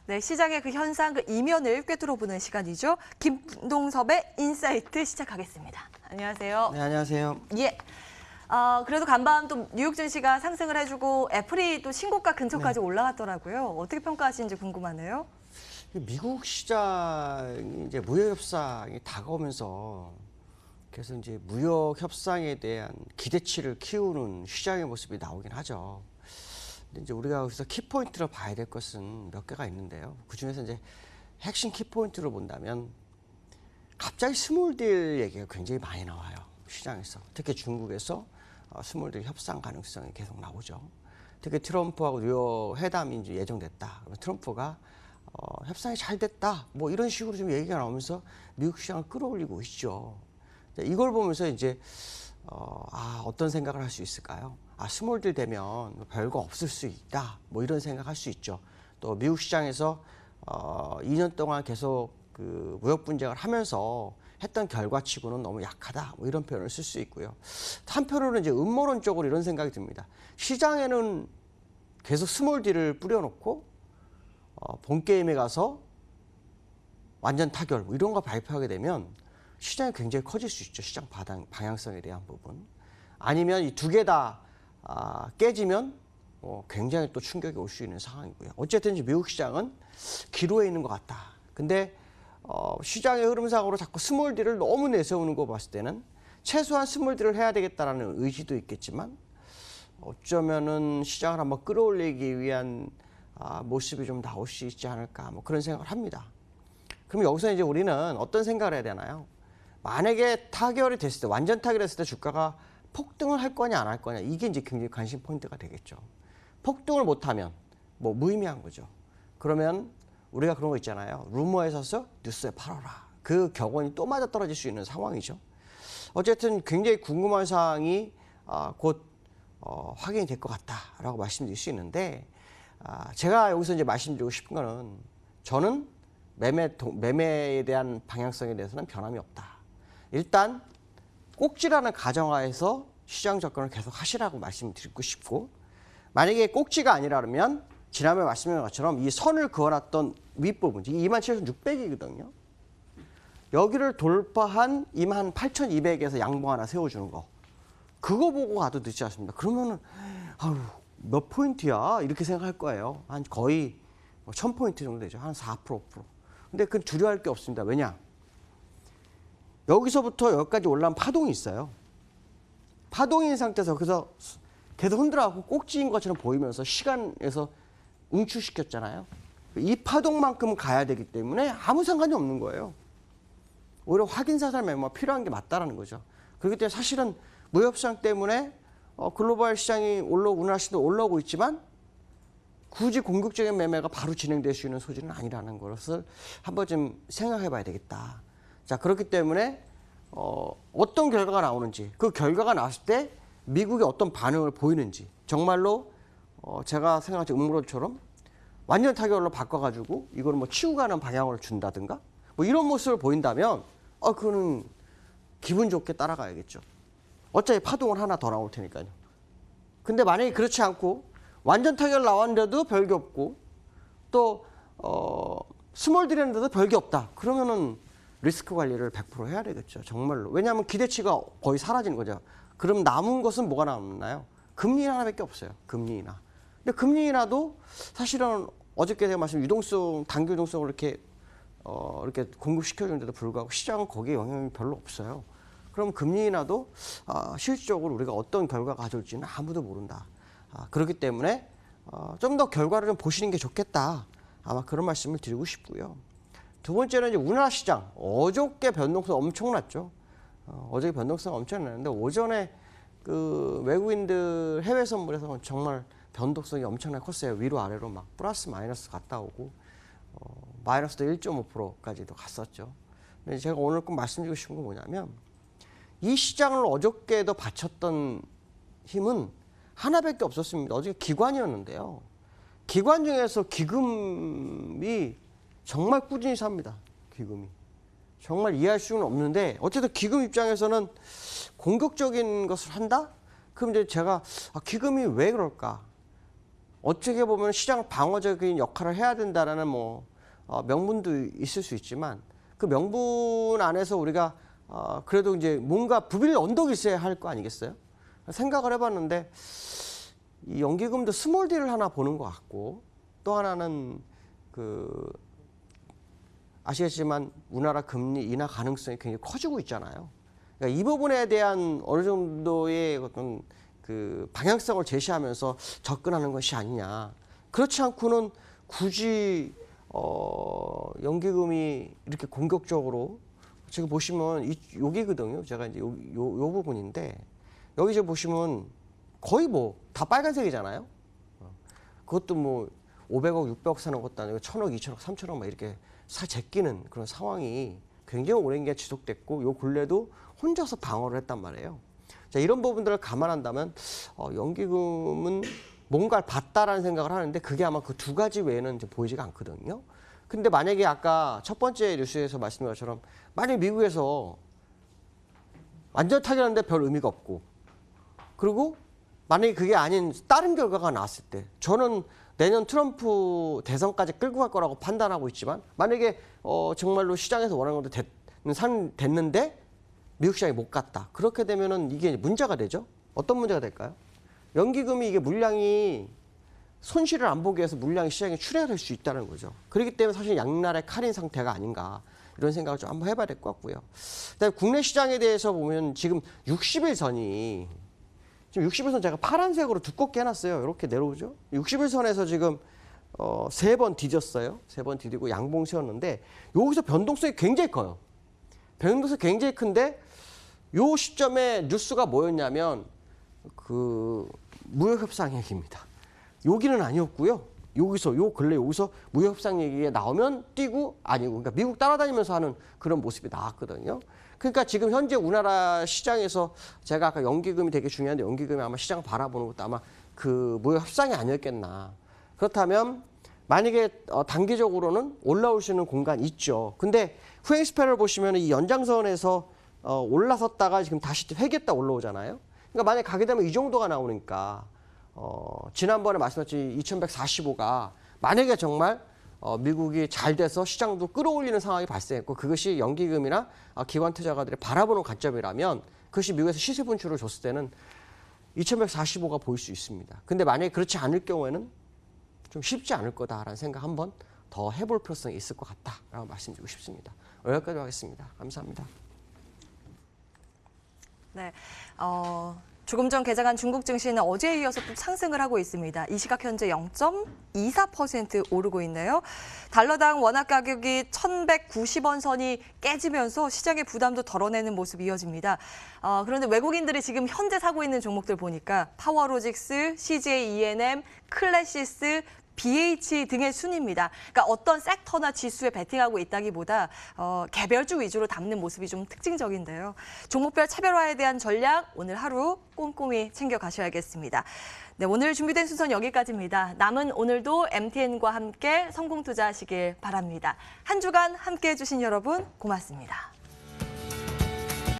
네, 시장의 그 현상, 그 이면을 꿰뚫어보는 시간이죠. 김동섭의 인사이트 시작하겠습니다. 안녕하세요. 네, 안녕하세요. 예. 그래도 간밤 또 뉴욕 증시가 상승을 해주고 애플이 또 신고가 근처까지 올라갔더라고요. 어떻게 평가하시는지 궁금하네요. 미국 시장이 이제 무역 협상이 다가오면서 그래서 이제 무역 협상에 대한 기대치를 키우는 시장의 모습이 나오긴 하죠. 근데 이제 우리가 여기서 키포인트로 봐야 될 것은 몇 개가 있는데요. 그 중에서 이제 핵심 키포인트로 본다면 갑자기 스몰딜 얘기가 굉장히 많이 나와요. 시장에서. 특히 중국에서 스몰딜 협상 가능성이 계속 나오죠. 특히 트럼프하고 뉴욕 회담이 이제 예정됐다. 그러면 트럼프가 협상이 잘 됐다. 뭐 이런 식으로 좀 얘기가 나오면서 미국 시장을 끌어올리고 있죠. 이걸 보면서 이제 어떤 생각을 할 수 있을까요? 스몰딜 되면 별거 없을 수 있다. 뭐 이런 생각할 수 있죠. 또 미국 시장에서 2년 동안 계속 그 무역 분쟁을 하면서 했던 결과치고는 너무 약하다. 뭐 이런 표현을 쓸 수 있고요. 한편으로는 이제 음모론적으로 이런 생각이 듭니다. 시장에는 계속 스몰딜을 뿌려놓고 본 게임에 가서 완전 타결 뭐 이런 거 발표하게 되면 시장이 굉장히 커질 수 있죠. 시장 방향성에 대한 부분. 아니면 이 두 개 다 깨지면 굉장히 또 충격이 올 수 있는 상황이고요. 어쨌든 미국 시장은 기로에 있는 것 같다. 근데 시장의 흐름상으로 자꾸 스몰딜을 너무 내세우는 거 봤을 때는 최소한 스몰딜을 해야 되겠다라는 의지도 있겠지만 어쩌면은 시장을 한번 끌어올리기 위한 모습이 좀 나올 수 있지 않을까 뭐 그런 생각을 합니다. 그럼 여기서 이제 우리는 어떤 생각을 해야 되나요? 만약에 타결이 됐을 때 완전 타결했을 때 주가가 폭등을 할 거냐 안 할 거냐 이게 이제 굉장히 관심 포인트가 되겠죠. 폭등을 못하면 뭐 무의미한 거죠. 그러면 우리가 그런 거 있잖아요. 루머에 서서 뉴스에 팔아라. 그 격언이 또 맞아떨어질 수 있는 상황이죠. 어쨌든 굉장히 궁금한 사항이 곧 확인이 될 것 같다라고 말씀드릴 수 있는데 제가 여기서 이제 말씀드리고 싶은 거는 저는 매매에 대한 방향성에 대해서는 변함이 없다. 일단 꼭지라는 가정하에서 시장 접근을 계속 하시라고 말씀드리고 싶고 만약에 꼭지가 아니라면 지난번에 말씀드린 것처럼 이 선을 그어놨던 윗부분 27,600이거든요. 여기를 돌파한 28,200에서 양봉 하나 세워주는 거. 그거 보고 가도 늦지 않습니다. 그러면은 몇 포인트야? 이렇게 생각할 거예요. 한 거의 1000포인트 정도 되죠. 한 4%, 5%. 근데 그건 두려워할 게 없습니다. 왜냐? 여기서부터 여기까지 올라온 파동이 있어요. 파동인 상태에서 그래서 계속 흔들어가고 꼭지인 것처럼 보이면서 시간에서 응축시켰잖아요. 이 파동만큼 가야 되기 때문에 아무 상관이 없는 거예요. 오히려 확인사살 매매가 필요한 게 맞다라는 거죠. 그렇기 때문에 사실은 무역시장 때문에 글로벌 시장이 우리나라 시장도 올라오고 있지만 굳이 공격적인 매매가 바로 진행될 수 있는 소지는 아니라는 것을 한번 좀 생각해 봐야 되겠다. 자, 그렇기 때문에 어떤 결과가 나오는지 그 결과가 나왔을 때 미국이 어떤 반응을 보이는지 정말로 제가 생각한 음모론처럼 완전 타결로 바꿔가지고 이걸 뭐 치고 가는 방향을 준다든가 뭐 이런 모습을 보인다면 그거는 기분 좋게 따라가야겠죠. 어차피 파동은 하나 더 나올 테니까요. 근데 만약에 그렇지 않고 완전 타결 나왔는데도 별게 없고 또 스몰딜했는데도 별게 없다. 그러면은 리스크 관리를 100% 해야 되겠죠. 정말로. 왜냐하면 기대치가 거의 사라지는 거죠. 그럼 남은 것은 뭐가 남나요? 금리 인하밖에 없어요. 금리 인하. 근데 금리 인하도 사실은 어저께 제가 말씀 유동성, 단기 유동성을 이렇게 공급시켜주는데도 불구하고 시장은 거기에 영향이 별로 없어요. 그럼 금리 인하도 실질적으로 우리가 어떤 결과가 가져올지는 아무도 모른다. 그렇기 때문에 좀 더 결과를 좀 보시는 게 좋겠다. 아마 그런 말씀을 드리고 싶고요. 두 번째는 이제 우리나라 시장. 어저께 변동성 엄청났죠. 어저께 변동성 엄청났는데 오전에 그 외국인들 해외 선물에서 정말 변동성이 엄청나게 컸어요. 위로 아래로 막 플러스 마이너스 갔다 오고 마이너스도 1.5%까지도 갔었죠. 근데 제가 오늘 꼭 말씀드리고 싶은 건 뭐냐면 이 시장을 어저께도 바쳤던 힘은 하나밖에 없었습니다. 어저께 기관이었는데요. 기관 중에서 기금이 정말 꾸준히 삽니다. 기금이. 정말 이해할 수는 없는데 어쨌든 기금 입장에서는 공격적인 것을 한다? 그럼 이제 제가 기금이 왜 그럴까? 어떻게 보면 시장 방어적인 역할을 해야 된다라는 명분도 있을 수 있지만 그 명분 안에서 우리가 그래도 이제 뭔가 부빌 언덕이 있어야 할 거 아니겠어요? 생각을 해봤는데 이 연기금도 스몰 딜을 하나 보는 것 같고 또 하나는 아시겠지만 우리나라 금리 인하 가능성이 굉장히 커지고 있잖아요. 그러니까 이 부분에 대한 어느 정도의 어떤 방향성을 제시하면서 접근하는 것이 아니냐. 그렇지 않고는 굳이 연기금이 이렇게 공격적으로 지금 보시면 여기거든요. 제가 이제 요 부분인데 여기 지금 보시면 거의 다 빨간색이잖아요. 그것도 500억, 600억 사는 것도 아니고 1000억, 2000억, 3000억 막 이렇게 제끼는 그런 상황이 굉장히 오랜 기간 지속됐고 요 근래도 혼자서 방어를 했단 말이에요. 자, 이런 부분들을 감안한다면 연기금은 뭔가를 봤다라는 생각을 하는데 그게 아마 그 두 가지 외에는 이제 보이지가 않거든요. 근데 만약에 아까 첫 번째 뉴스에서 말씀드린 것처럼 만약에 미국에서 완전 타결하는데 별 의미가 없고 그리고 만약에 그게 아닌 다른 결과가 나왔을 때 저는 내년 트럼프 대선까지 끌고 갈 거라고 판단하고 있지만 만약에 정말로 시장에서 원하는 것도 됐는데 미국 시장이 못 갔다. 그렇게 되면은 이게 문제가 되죠. 어떤 문제가 될까요? 연기금이 이게 물량이 손실을 안 보기 위해서 물량이 시장에 출혈할 수 있다는 거죠. 그렇기 때문에 사실 양날의 칼인 상태가 아닌가 이런 생각을 좀 한번 해봐야 될 것 같고요. 그다음에 국내 시장에 대해서 보면 지금 60일선이 지금 60일선 제가 파란색으로 두껍게 해놨어요. 이렇게 내려오죠. 60일선에서 지금 3번 뒤졌어요. 3번 뒤지고 양봉 세웠는데 여기서 변동성이 굉장히 커요. 변동성이 굉장히 큰데 요 시점에 뉴스가 뭐였냐면 무역협상 얘기입니다. 여기는 아니었고요. 여기서 무역협상 얘기가 나오면 뛰고 아니고 그러니까 미국 따라다니면서 하는 그런 모습이 나왔거든요. 그러니까 지금 현재 우리나라 시장에서 제가 아까 연기금이 되게 중요한데 연기금이 아마 시장 바라보는 것도 아마 무역협상이 아니었겠나. 그렇다면 만약에 단기적으로는 올라올 수 있는 공간이 있죠. 근데 후행 스패를 보시면 이 연장선에서 올라섰다가 지금 다시 회귀했다 올라오잖아요. 그러니까 만약에 가게 되면 이 정도가 나오니까 지난번에 말씀드렸지 2145가 만약에 정말 미국이 잘 돼서 시장도 끌어올리는 상황이 발생했고 그것이 연기금이나 기관 투자가들이 바라보는 관점이라면 그것이 미국에서 시세 분출을 줬을 때는 2145가 보일 수 있습니다. 근데 만약에 그렇지 않을 경우에는 좀 쉽지 않을 거다라는 생각 한번 더 해볼 필요성이 있을 것 같다라고 말씀드리고 싶습니다. 여기까지 하겠습니다. 감사합니다. 네, 조금 전 개장한 중국 증시는 어제에 이어서 또 상승을 하고 있습니다. 이 시각 현재 0.24% 오르고 있네요. 달러당 원화 가격이 1,190원 선이 깨지면서 시장의 부담도 덜어내는 모습이 이어집니다. 그런데 외국인들이 지금 현재 사고 있는 종목들 보니까 파워로직스, CJ ENM, 클래시스, BH 등의 순입니다. 그러니까 어떤 섹터나 지수에 베팅하고 있다기보다 개별주 위주로 담는 모습이 좀 특징적인데요. 종목별 차별화에 대한 전략 오늘 하루 꼼꼼히 챙겨가셔야겠습니다. 네, 오늘 준비된 순서는 여기까지입니다. 남은 오늘도 MTN과 함께 성공 투자하시길 바랍니다. 한 주간 함께해 주신 여러분 고맙습니다.